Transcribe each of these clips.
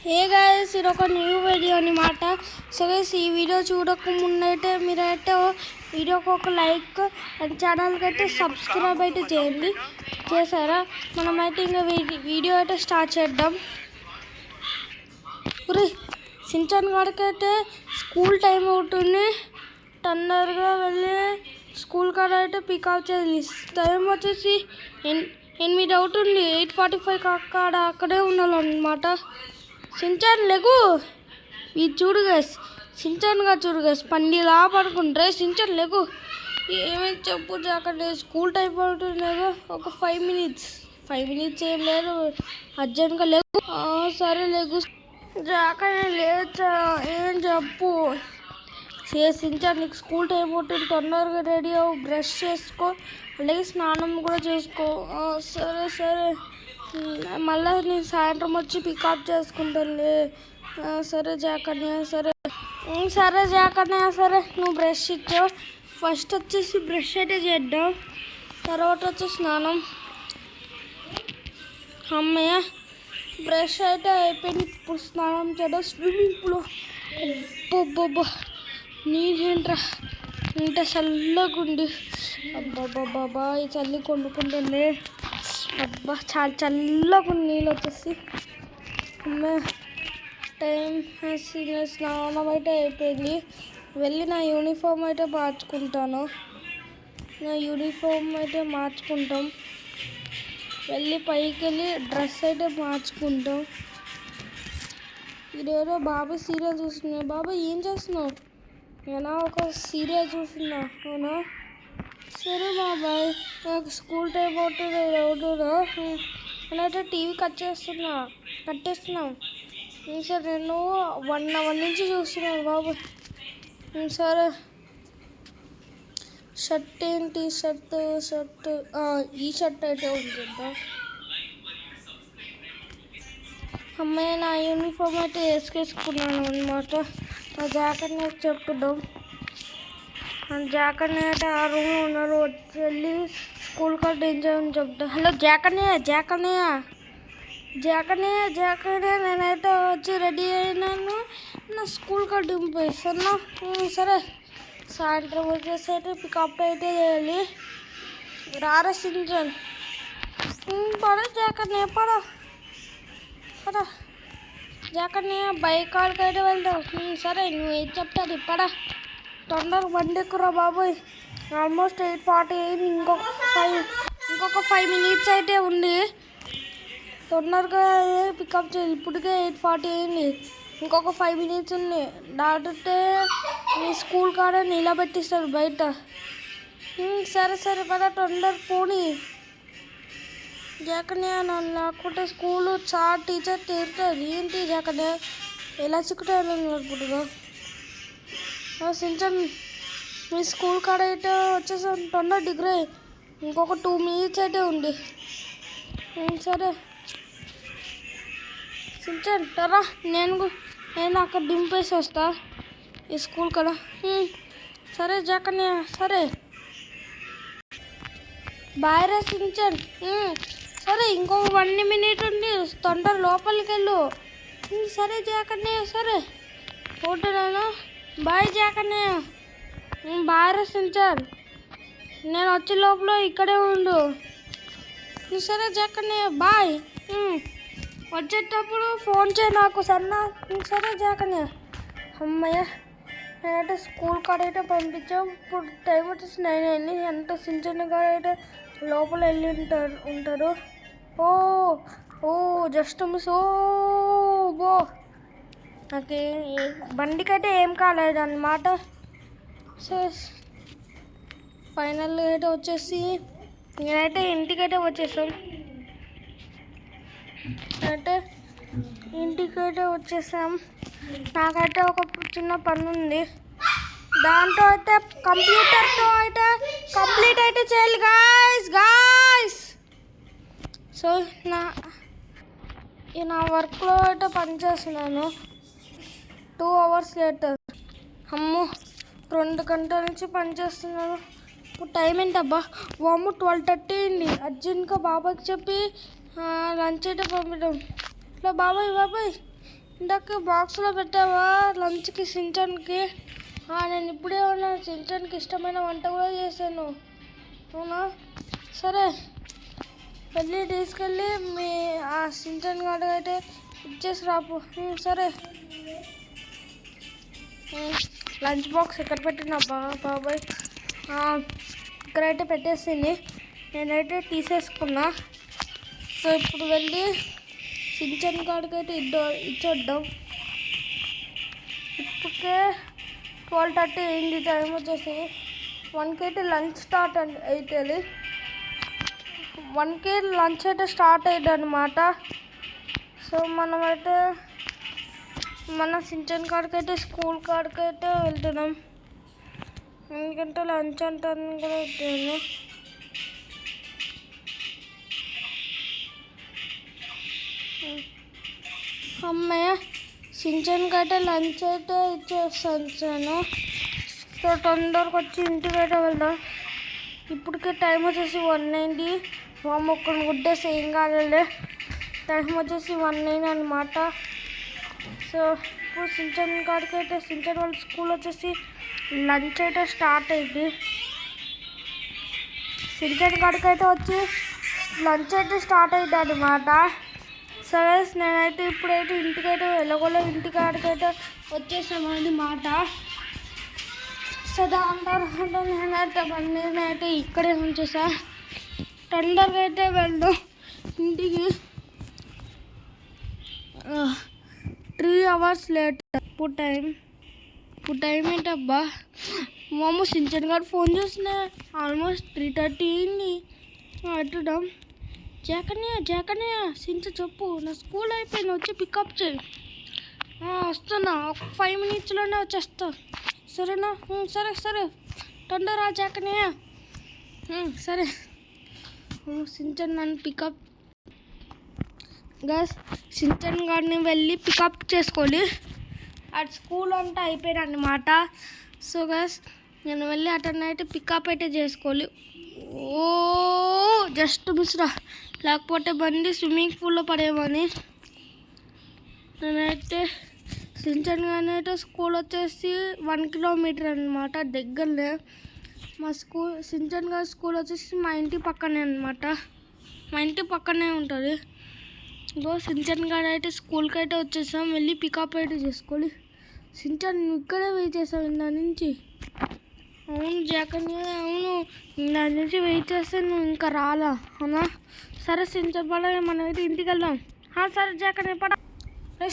Hey guys, ఇది ఒక new video అనమాట. సో గైస్, ఈ వీడియో చూడక ముందైతే మీరైతే వీడియోకి ఒక లైక్ అండ్ ఛానల్కి అయితే సబ్స్క్రైబ్ అయితే చేశారా? మనమైతే ఇంకా వీడియో అయితే స్టార్ట్ చేద్దాం. సించాన్ గారికి అయితే స్కూల్ టైం అవుతుంది. తొందరగా వెళ్ళి స్కూల్ కాడ అయితే పికప్ చేయాలి. టైం వచ్చేసి 8 అవుతుంది. 8:45 అక్కడే ఉండాలన్నమాట. సించాన్ లేకు, ఇది చూడు గైస్, సించాన్గా చూడు గైస్, పండిలా పడుకుంటారే. సించాన్ లేకు, ఏమేమి చెప్పు అక్కడ స్కూల్ టైం అవుతుంది. లేకు ఒక 5 మినిట్స్ ఏం లేదు, అర్జెంట్గా లేకు. సరే లేకు జాకనే లేచా, ఏం చెప్పు. సించాన్, నీకు స్కూల్ టైం అవుతుంది, తొందరగా రెడీ అవ్వు, బ్రష్ చేసుకో, అలాగే స్నానం కూడా చేసుకో. సరే మళ్ళీ నేను సాయంత్రం వచ్చి పికప్ చేసుకుంటానులే. సరే జాకన్య, సరే జాకన్య, సరే నువ్వు బ్రష్ ఇచ్చావు. ఫస్ట్ వచ్చేసి బ్రష్ అయితే చేద్దాం, తర్వాత వచ్చి స్నానం. అమ్మయ్య, బ్రష్ అయితే అయిపోయింది. ఇప్పుడు స్నానం చేద్దాం. స్విమ్మింగ్ పూల్ అబ్బబ్బబ్బా, నీళ్ళేంట్రా ఇంత చల్లగుండి. అబ్బాబ్బాబ్బా, ఈ చల్లి కొనుక్కుంటుంది. అబ్బా, చాలా చల్లగా నీళ్ళు వచ్చేసి. టైం స్నానం అయితే అయిపోయింది. వెళ్ళి నా యూనిఫామ్ అయితే మార్చుకుంటాం. వెళ్ళి పైకి వెళ్ళి డ్రెస్ అయితే మార్చుకుంటాం. ఇదేదో బాబాయ్ సీరియల్ చూస్తున్నా. బాబాయ్ ఏం చేస్తున్నావు? నేను ఒక సీరియల్ చూస్తున్నా. అవునా, సరే బాబాయ్, నాకు స్కూల్ టైం అవుతుంది. అవుతుందా? నేనైతే టీవీ కట్టేస్తున్నాం. సరే, నేను 1 hour నుంచి చూస్తున్నాను బాబాయ్. సరే, షర్ట్ ఏంటి? షర్ట్ ఈ షర్ట్ అయితే ఉంటుందా? అమ్మాయి, నా యూనిఫామ్ అయితే వేసుకేసుకున్నాను అనమాట. నా జాకెట్ నాకు చెప్పుదాం. జాకన్య అయితే ఆ రూమ్లో ఉన్నారు. వెళ్ళి స్కూల్ కార్డ్ ఏం చేయని చెప్తా. హలో జాకన్య, నేనైతే వచ్చి రెడీ అయినాను. నా స్కూల్ కార్డ్ దింపేస్తాను. సరే, సాయంత్రం వచ్చేసి అయితే పికప్ అయితే చేయాలి. రారా సించాన్, జాకన్య జాకన్య, బైక్ కాల్కి అయితే వెళ్దాం. సరే, నువ్వు ఏం చెప్తాది పడా, తొందరగా బండి ఎక్కురా బాబోయ్. ఆల్మోస్ట్ 8:40 అయింది. ఇంకొక 5 మినిట్స్ అయితే ఉంది. తొందరగా పికప్ చేయాలి. ఇప్పటికే 8:40 అయింది. ఇంకొక 5 మినిట్స్ ఉంది. దాటితే మీ స్కూల్ కాడ నిలబెట్టిస్తారు బయట. సరే పద, తొందర పోనీ. జాకన్య, నన్ను లేకుంటే స్కూల్ టీచర్ తీరుతుంది. ఏంటి జాకన్య, ఎలా చిక్కుతాను అనుకుంటున్నా? సించాన్, మీ స్కూల్ కాడ అయితే వచ్చేసాను. తొందర డిగ్రీ, ఇంకొక 2 మినిట్స్ అయితే ఉంది. సరే సించాన్, తరా, నేను అక్కడ దింపేసి వస్తా ఈ స్కూల్ కాడ. సరే జాకన్య, సరే బాయ్ రా సించాన్. సరే, ఇంకొక 1 minute ఉంది, తొందర లోపలికి వెళ్ళు. సరే జాకన్య, సరే పోతున్నాను. బాయ్ జాకన్య. బాయ్ రా సించాన్, నేను వచ్చే లోపల ఇక్కడే ఉండు. సరే జాకన్య, బాయ్. వచ్చేటప్పుడు ఫోన్ చేయి నాకు, సరేనా? సరే జాకన్య. అమ్మయ్య, నేనైతే స్కూల్ కాడ అయితే పంపించాం. ఇప్పుడు టైం వచ్చేసి 9 అయింది. ఎంత సించాన్ కాడ అయితే లోపల వెళ్ళి ఉంటారు. ఓ జస్ట్ మిస్. బో, నాకు బండికైతే ఏం కాలేదన్నమాట. సో ఫైనల్గా అయితే వచ్చేసి నేనైతే ఇంటికైతే వచ్చేసాం. నాకైతే ఒక చిన్న పని ఉంది. దాంతో అయితే కంప్యూటర్తో అయితే కంప్లీట్ అయితే చేయాలి గాయ్స్. సో నా వర్క్లో అయితే పనిచేస్తున్నాను. 2 hours లేటర్. అమ్మో, 2 గంటల నుంచి పనిచేస్తున్నాను. ఇప్పుడు టైం ఏంటబ్బా? 12:30 అయింది. అర్జెంట్గా బాబాయ్కి చెప్పి లంచ్ అయితే పంపించడం. ఇలా బాబాయ్ ఇందాక బాక్స్లో పెట్టావా లంచ్కి సించన్కి? నేను ఇప్పుడే ఉన్నా, సించన్కి ఇష్టమైన వంట కూడా చేశాను. అవునా? సరే వెళ్ళి తీసుకెళ్ళి మీ ఆ సించన్ గార్డ్ అయితే ఇచ్చేసి రాపు. సరే. లంచ్ బాక్స్ ఎక్కడ పెట్టినా బాబాయ్? ఇక్కడైతే పెట్టేసింది, నేనైతే తీసేసుకున్నా. సో ఇప్పుడు వెళ్ళి సించన్ గార్డ్కి అయితే ఇచ్చొద్దాం. ఇప్పటికే 12:30 అయింది, టైం వచ్చేసి 1కి అయితే లంచ్ స్టార్ట్ అవుతుంది. 1కి లంచ్ అయితే స్టార్ట్ అయ్యింది అనమాట. సో మనమైతే మన సించన్ కాడికి అయితే స్కూల్ కాడికి అయితే వెళ్తున్నాం, ఎందుకంటే లంచ్ అంటాను కూడా వద్దాను. అమ్మయ్య, సించన్కి అయితే లంచ్ అయితే ఇచ్చేస్తాను. సో తొందరగా వచ్చి ఇంటికి అయితే వెళ్దాం. ఇప్పటికే టైం వచ్చేసి 1 అయింది. ఒక్కడిని గుడ్డేసి ఏం కాలేదు, టైం వచ్చేసి 1 అయింది అనమాట. సో ఇప్పుడు సించన్ కాడికి అయితే సించన్ వాళ్ళ స్కూల్ వచ్చేసి లంచ్ అయితే స్టార్ట్ అయింది. సించన్ కాడికి అయితే వచ్చి లంచ్ అయితే స్టార్ట్ అయింది అనమాట. సరే నేనైతే ఇప్పుడైతే ఇంటికైతే వెళ్ళగొల్ల ఇంటికాడికైతే వచ్చేసాము అన్నమాట. సో దాంట్లో నేనైతే ఇక్కడే ఉంచేసా. తొందరగా అయితే వెళ్దాం ఇంటికి. 3 hours లేట్. ఇప్పుడు టైం ఏంటబ్బా? మామ సించన్ గారు ఫోన్ చేసిన ఆల్మోస్ట్ 3:30 అయింది. అట్టుదాం. జాకన్నయ్య సించన్ చెప్పు, నా స్కూల్ అయిపోయింది, వచ్చి పికప్ చేయి. వస్తున్నా, ఒక 5 minutesలోనే వచ్చేస్తా, సరేనా? సరే తొందరగా జాకన్నయ్య. సరే సించన్ నన్ను పికప్ గైస్, సించన్ గారిని వెళ్ళి పికప్ చేసుకోవాలి. అటు స్కూల్ అంతా అయిపోయింది అన్నమాట. సో గైస్ నేను వెళ్ళి అతన్ని అయితే పికప్ అయితే చేసుకోవాలి. జస్ట్ మిస్రా, లేకపోతే బండి స్విమ్మింగ్ పూల్లో పడేమని. నేనైతే సించన్ గారిని అయితే స్కూల్ వచ్చేసి 1 kilometer అనమాట, దగ్గరనే. మా స్కూల్ సించన్ గారి స్కూల్ వచ్చేసి మా ఇంటి పక్కనే అనమాట, మా ఇంటి పక్కనే ఉంటుంది. ఇంకో సించన్ గారు అయితే స్కూల్కి అయితే వచ్చేసాం, వెళ్ళి పికప్ అయితే చేసుకోవాలి. సించన్ నువ్వు ఇక్కడే వెయిట్ చేసావు ఇందా నుంచి? అవును జాకన్నయ్య, అవును దాని నుంచి వెయిట్ చేస్తే నువ్వు ఇంకా రాలా, అవునా? సరే సించన్ పడ, మనం అయితే ఇంటికి వెళ్దాం. సరే జాకన్నయ్య పడ,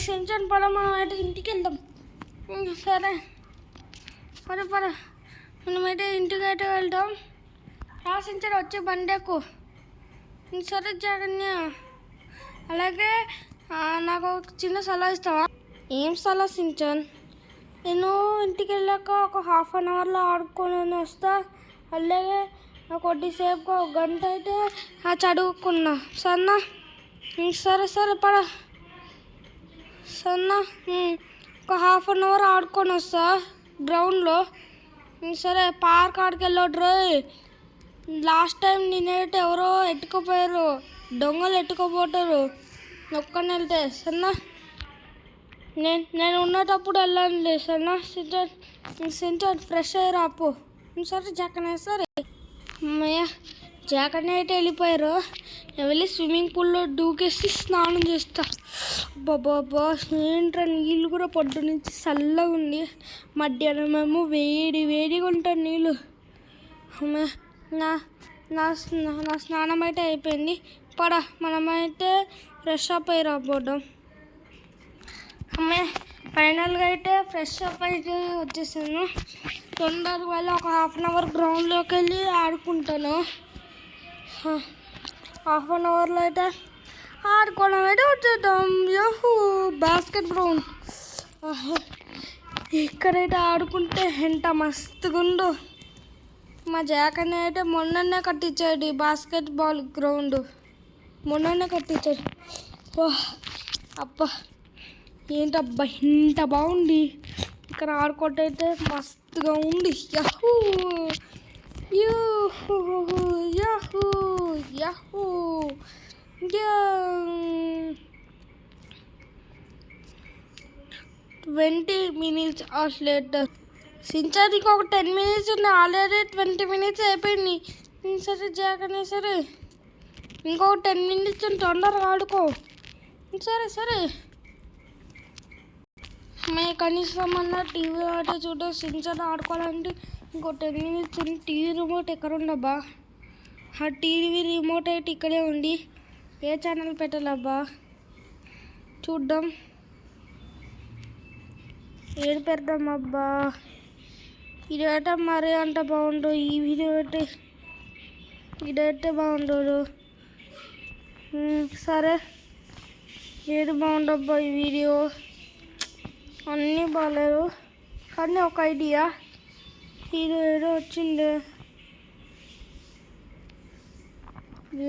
సించన్ పడ, మనం అయితే ఇంటికి వెళ్దాం. సరే పద మనమైతే ఇంటికి అయితే వెళ్దాం. సించన్ వచ్చి బండేకు. సరే జాకన్నయ్య, అలాగే నాకు ఒక చిన్న సలహా ఇస్తావా? ఏం సలహా సించన్? నేను ఇంటికి వెళ్ళాక ఒక 1/2 hourలో ఆడుకొని వస్తా, అలాగే కొద్దిసేపు 1 గంట అయితే చదువుకున్నా, సన్నా? సరే పడ, సన్నా? ఒక 1/2 hour ఆడుకొని వస్తా గ్రౌండ్లో. సరే పార్క్ ఆడికి వెళ్ళొద్రు. లాస్ట్ టైం నేనైతే ఎవరో ఎత్తుకుపోయారు, దొంగలు ఎత్తుకుపోతారు ఒక్కని వెళ్తే, సన్నా? నేను ఉన్నటప్పుడు వెళ్ళండి, సన్నా? సించన్ ఫ్రెష్ అయ్యి రాపు. సరే జాకన్నయ్య. సరే అమ్మయ్య, జాకన్నయ్య అయితే వెళ్ళిపోయారు. నేను వెళ్ళి స్విమ్మింగ్ పూల్లో దూకేసి స్నానం చేస్తా. బాబా ఏంట్రా, నీళ్ళు కూడా పొద్దు నుంచి చల్లగా ఉంది, మధ్యాహ్నం ఏమో వేడిగా ఉంటాయి నీళ్ళు. అమ్మ నా స్నానం అయితే అయిపోయింది. మనమైతే ఫ్రెష్ అప్ అయ్యి రాబోదాం. అమ్మే ఫైనల్గా అయితే ఫ్రెష్ అప్ అయితే వచ్చేసాను. తొందరగా వెళ్ళి ఒక 1/2 hour గ్రౌండ్లోకి వెళ్ళి ఆడుకుంటాను. 1/2 hourలో అయితే ఆడుకోవడం అయితే వచ్చేద్దాం. బాస్కెట్ గ్రౌండ్ ఇక్కడైతే ఆడుకుంటే ఎంత మస్తుగా ఉందో. మా జాకన్నయ్య అయితే మొన్ననే కట్టించాడు బాస్కెట్ బాల్ గ్రౌండ్, మొన్ననే కట్టించాడు. అబ్బా ఏంటబ్బా ఇంత బాగుంది, ఇక్కడ ఆడుకోవటం అయితే మస్తుగా ఉంది. Jehu 20 minutes or later. Shinchan ఇంకొక 10 minutes ఉంది, ఆల్రెడీ 20 minutes అయిపోయింది. సరే జాగ్రత్త, సరే ఇంకొక 10 minutes తొందరగా ఆడుకో. సరే మేము కనీసం అన్న టీవీ ఆట చూడ సించాన్ ఆడుకోవాలంటే ఇంకో 10 minutes ఉంది. టీవీ రిమోట్ ఎక్కడ ఉండబ్బా? ఆ టీవీ రిమోట్ అయితే ఇక్కడే ఉంది. ఏ ఛానల్ పెట్టాలబ్బా? చూద్దాం, ఏది పెడదాం అబ్బా? ఇదైతే మరీ అంత బాగుండు. ఈ వీడియో అయితే ఇదైతే బాగుండదు. సరే ఏది బాగుండబ్బా? ఈ వీడియో అన్నీ బాగాలేదు, కానీ ఒక ఐడియా ఏదో వచ్చింది.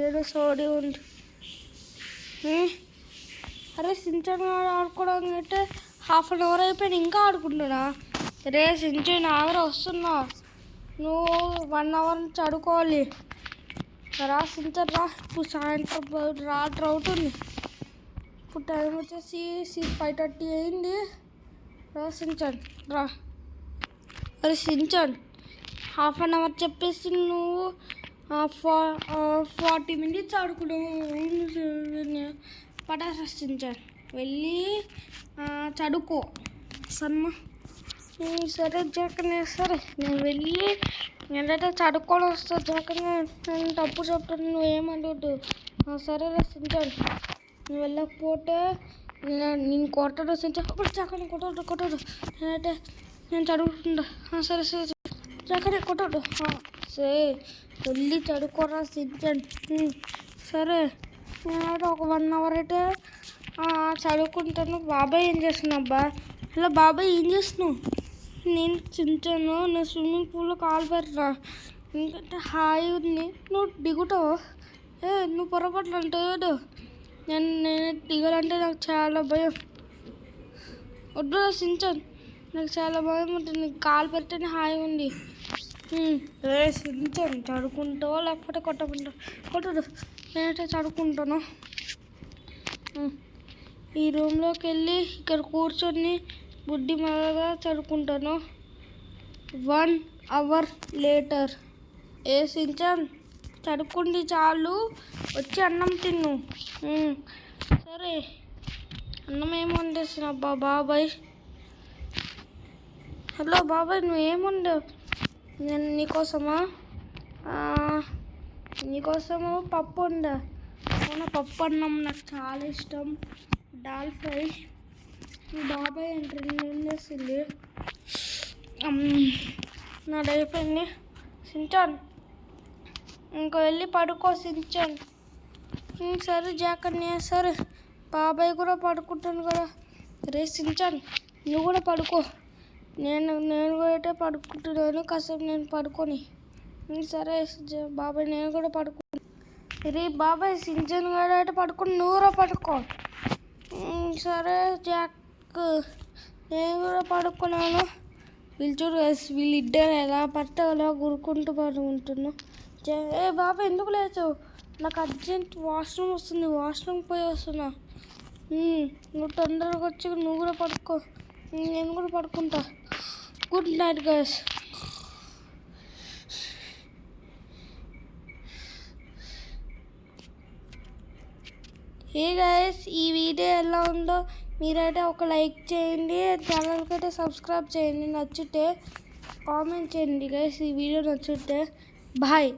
ఏదో సోడి ఉంది. అరే సించాన్ ఆడుకోవడానికి అయితే 1/2 hour అయిపోయింది, ఇంకా ఆడుకుంటున్నా. రే సించాన్ ఆగరా, వస్తున్నా. నువ్వు 1 hour నుంచి ఆడుకోవాలి. రా సించాన్ రా, ఇప్పుడు సాయంత్రం రాత్రి అవుతుంది. ఇప్పుడు టైం వచ్చేసి 5:30 అయింది. రా సించాన్ రా. అరే సించాన్ 1/2 hour చెప్పేసి నువ్వు 40 minutes ఆడుకున్నావు. పటాస్ సించాన్ వెళ్ళి చదువుకో సన్న. సరే జక్కనే, సరే నేను వెళ్ళి నేనైతే చదువుకొని వస్తా. జక్కనే నేను తప్పు చెప్తాను, నువ్వు ఏమంటూ. సరే రా సించాన్, నువ్వు వెళ్ళకపోతే నేను కొట్టడు సించాన్. అప్పుడు జక్కనే కొట్టడు. నేను చదువుకుంటా. సరే జక్కనే కొట్టడు. సరే వెళ్ళి చదువుకోరా సించాన్. సరే నేనైతే ఒక 1 hour అయితే చదువుకుంటాను. బాబాయ్ ఏం చేస్తున్నాబ్బా? హలో బాబాయ్, ఏం చేస్తున్నావు? నేను చించాను, నా స్విమ్మింగ్ పూల్లో కాలు పెట్టరా, ఎందుకంటే హాయి ఉంది. నువ్వు దిగుతావు? నువ్వు పొరపాట్లు అంటావు. నేను దిగాలంటే నాకు చాలా భయం. వద్దు సించాన్, నాకు చాలా భయం ఉంటుంది. నీకు కాలు పెట్టని హాయి ఉంది. సించాన్ చదువుకుంటావో లేకపోతే కొట్టదు. నేనైతే చదువుకుంటాను. ఈ రూమ్లోకి వెళ్ళి ఇక్కడ కూర్చొని బుడ్డి మరగా చదువుకుంటాను. 1 hour later. సించాన్ చదువుకుంది చాలు, వచ్చి అన్నం తిన్ను. సరే అన్నం ఏమి వండేసినబ్బా బాబాయ్? హలో బాబాయ్, నువ్వు ఏముండవు? నేను నీకోసము పప్పు వండా. పప్పు అన్నం నాకు చాలా ఇష్టం. దాల్ ఫ్రై. బాబాయ్ అంటే ఏం చేసింది? నాది అయిపోయింది. సించాన్ ఇంకో వెళ్ళి పడుకో సించాన్. సరే జాకన్య, సరే బాబాయ్ కూడా పడుకుంటాను కదా. రే సించాన్ నువ్వు కూడా పడుకో. నేను కూడా అయితే పడుకుంటున్నాను, కాసేపు నేను పడుకొని. సరే బాబాయ్ నేను కూడా పడుకో. రే బాబాయ్, సించాన్ కూడా అయితే పడుకుని నువ్వు కూడా పడుకో. సరే జాక్, నేను కూడా పడుకున్నాను. వీళ్ళిద్దరు ఎలా పడితే అలా గురుకుంటూ పడుకుంటున్నాను. బాబాయ్ ఎందుకు లేచావు? నాకు అర్జెంట్ వాష్రూమ్ వస్తుంది, వాష్రూమ్ పోయి వస్తున్నా. నువ్వు తొందరగా వచ్చి నువ్వు కూడా పడుకో, నేను కూడా పడుకుంటా. Good night guys. Hey guys, ఈ వీడియో ఎలా ఉందో మీరైతే ఒక లైక్ చేయండి, ఛానల్కి అయితే సబ్స్క్రైబ్ చేయండి. నచ్చితే కామెంట్ చేయండి గైస్, ఈ వీడియో నచ్చితే. బాయ్.